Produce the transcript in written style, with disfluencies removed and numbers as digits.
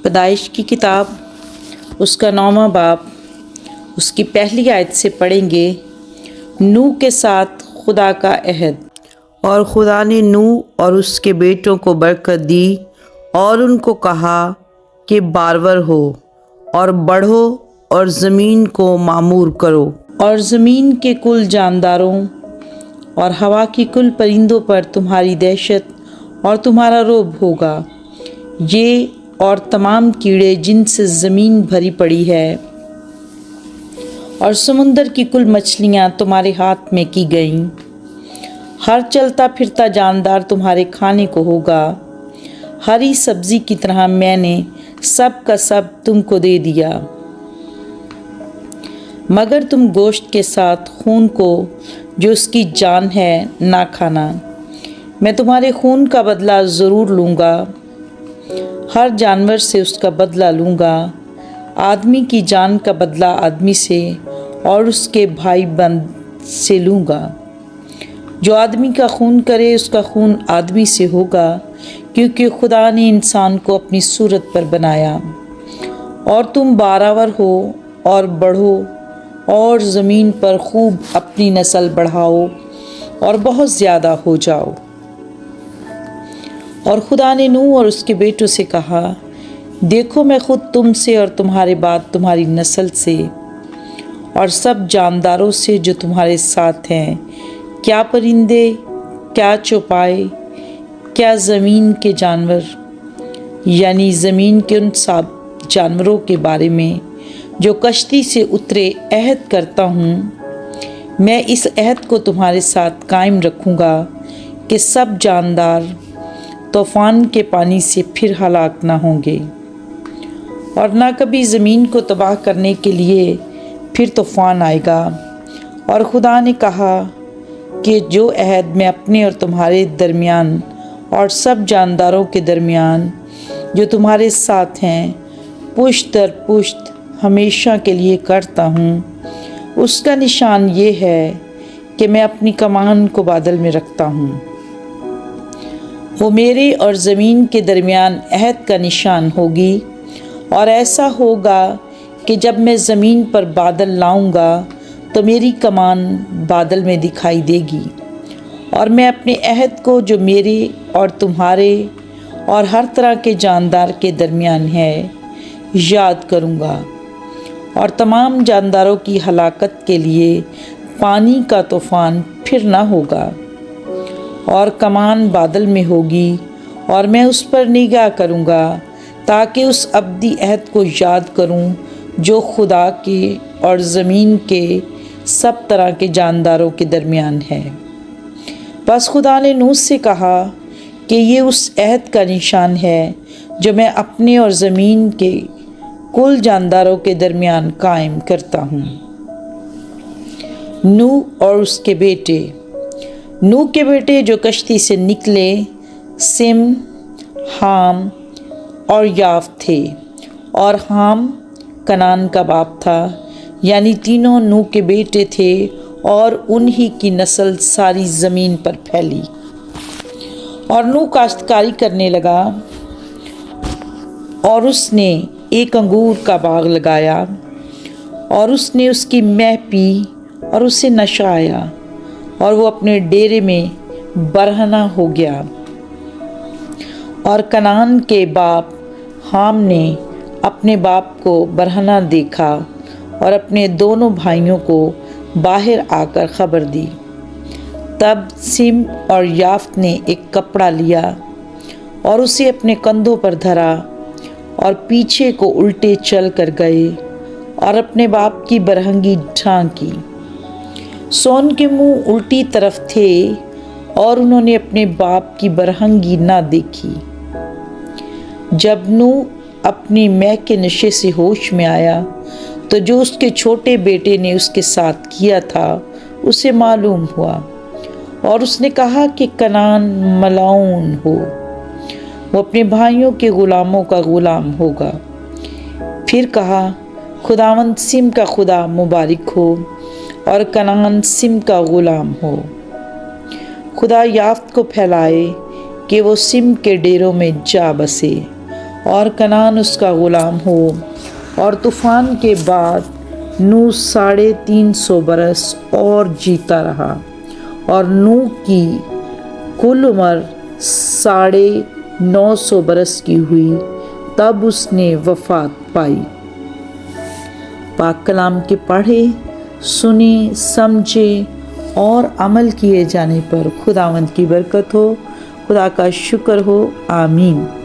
پیدائش کی کتاب اس کا 9واں باب اس کی پہلی آیت سے پڑھیں گے۔ نوح کے ساتھ خدا کا عہد۔ اور خدا نے نوح اور اس کے بیٹوں کو برکت دی اور ان کو کہا کہ بارور ہو اور بڑھو اور زمین کو معمور کرو، اور زمین کے کل جانداروں اور ہوا کی کل پرندوں پر تمہاری دہشت اور تمہارا رعب ہوگا، یہ اور تمام کیڑے جن سے زمین بھری پڑی ہے، اور سمندر کی کل مچھلیاں تمہارے ہاتھ میں کی گئیں۔ ہر چلتا پھرتا جاندار تمہارے کھانے کو ہوگا، ہری سبزی کی طرح میں نے سب کا سب تم کو دے دیا، مگر تم گوشت کے ساتھ خون کو جو اس کی جان ہے نہ کھانا۔ میں تمہارے خون کا بدلہ ضرور لوں گا، ہر جانور سے اس کا بدلہ لوں گا، آدمی کی جان کا بدلہ آدمی سے اور اس کے بھائی بند سے لوں گا۔ جو آدمی کا خون کرے اس کا خون آدمی سے ہوگا، کیونکہ خدا نے انسان کو اپنی صورت پر بنایا۔ اور تم بارآور ہو اور بڑھو اور زمین پر خوب اپنی نسل بڑھاؤ اور بہت زیادہ ہو جاؤ۔ اور خدا نے نوح اور اس کے بیٹوں سے کہا، دیکھو میں خود تم سے اور تمہارے بعد تمہاری نسل سے اور سب جانداروں سے جو تمہارے ساتھ ہیں، کیا پرندے، کیا چوپائے، کیا زمین کے جانور، یعنی زمین کے ان سب جانوروں کے بارے میں جو کشتی سے اترے عہد کرتا ہوں۔ میں اس عہد کو تمہارے ساتھ قائم رکھوں گا کہ سب جاندار طوفان کے پانی سے پھر ہلاک نہ ہوں گے، اور نہ کبھی زمین کو تباہ کرنے کے لیے پھر طوفان آئے گا۔ اور خدا نے کہا کہ جو عہد میں اپنے اور تمہارے درمیان اور سب جانداروں کے درمیان جو تمہارے ساتھ ہیں پشت در پشت ہمیشہ کے لیے کرتا ہوں، اس کا نشان یہ ہے کہ میں اپنی کمان کو بادل میں رکھتا ہوں۔ وہ میرے اور زمین کے درمیان عہد کا نشان ہوگی، اور ایسا ہوگا کہ جب میں زمین پر بادل لاؤں گا تو میری کمان بادل میں دکھائی دے گی، اور میں اپنے عہد کو جو میرے اور تمہارے اور ہر طرح کے جاندار کے درمیان ہے یاد کروں گا، اور تمام جانداروں کی ہلاکت کے لیے پانی کا طوفان پھر نہ ہوگا، اور کمان بادل میں ہوگی، اور میں اس پر نگاہ کروں گا تاکہ اس ابدی عہد کو یاد کروں جو خدا کے اور زمین کے سب طرح کے جانداروں کے درمیان ہے۔ بس خدا نے نوح سے کہا کہ یہ اس عہد کا نشان ہے جو میں اپنے اور زمین کے کل جانداروں کے درمیان قائم کرتا ہوں۔ نوح اور اس کے بیٹے۔ نوح کے بیٹے جو کشتی سے نکلے سم، حام اور یافت تھے، اور حام کنعان کا باپ تھا، یعنی تینوں نوح کے بیٹے تھے، اور انہی کی نسل ساری زمین پر پھیلی۔ اور نوح کاشتکاری کرنے لگا، اور اس نے ایک انگور کا باغ لگایا، اور اس نے اس کی مہ پی اور اسے نشہ آیا، اور وہ اپنے ڈیرے میں برہنہ ہو گیا۔ اور کنعان کے باپ حام نے اپنے باپ کو برہنہ دیکھا اور اپنے دونوں بھائیوں کو باہر آ کر خبر دی۔ تب سم اور یافت نے ایک کپڑا لیا اور اسے اپنے کندھوں پر دھرا، اور پیچھے کو الٹے چل کر گئے اور اپنے باپ کی برہنگی ڈھانکی۔ سو ان کے منہ الٹی طرف تھے، اور انہوں نے اپنے باپ کی برہنگی نہ دیکھی۔ جب نوح اپنی مہ کے نشے سے ہوش میں آیا تو جو اس کے چھوٹے بیٹے نے اس کے ساتھ کیا تھا اسے معلوم ہوا، اور اس نے کہا کہ کنعان ملعون ہو، وہ اپنے بھائیوں کے غلاموں کا غلام ہوگا۔ پھر کہا، خداوند سم کا خدا مبارک ہو، اور کنعان سم کا غلام ہو۔ خدا یافت کو پھیلائے کہ وہ سم کے ڈیروں میں جا بسے، اور کنعان اس کا غلام ہو۔ اور طوفان کے بعد نوح 350 برس اور جیتا رہا، اور نوح کی کل عمر 950 برس کی ہوئی، تب اس نے وفات پائی۔ پاک کلام کے پڑھے، سنے، سمجھے اور عمل کیے جانے پر خداوند کی برکت ہو۔ خدا کا شکر ہو، آمین۔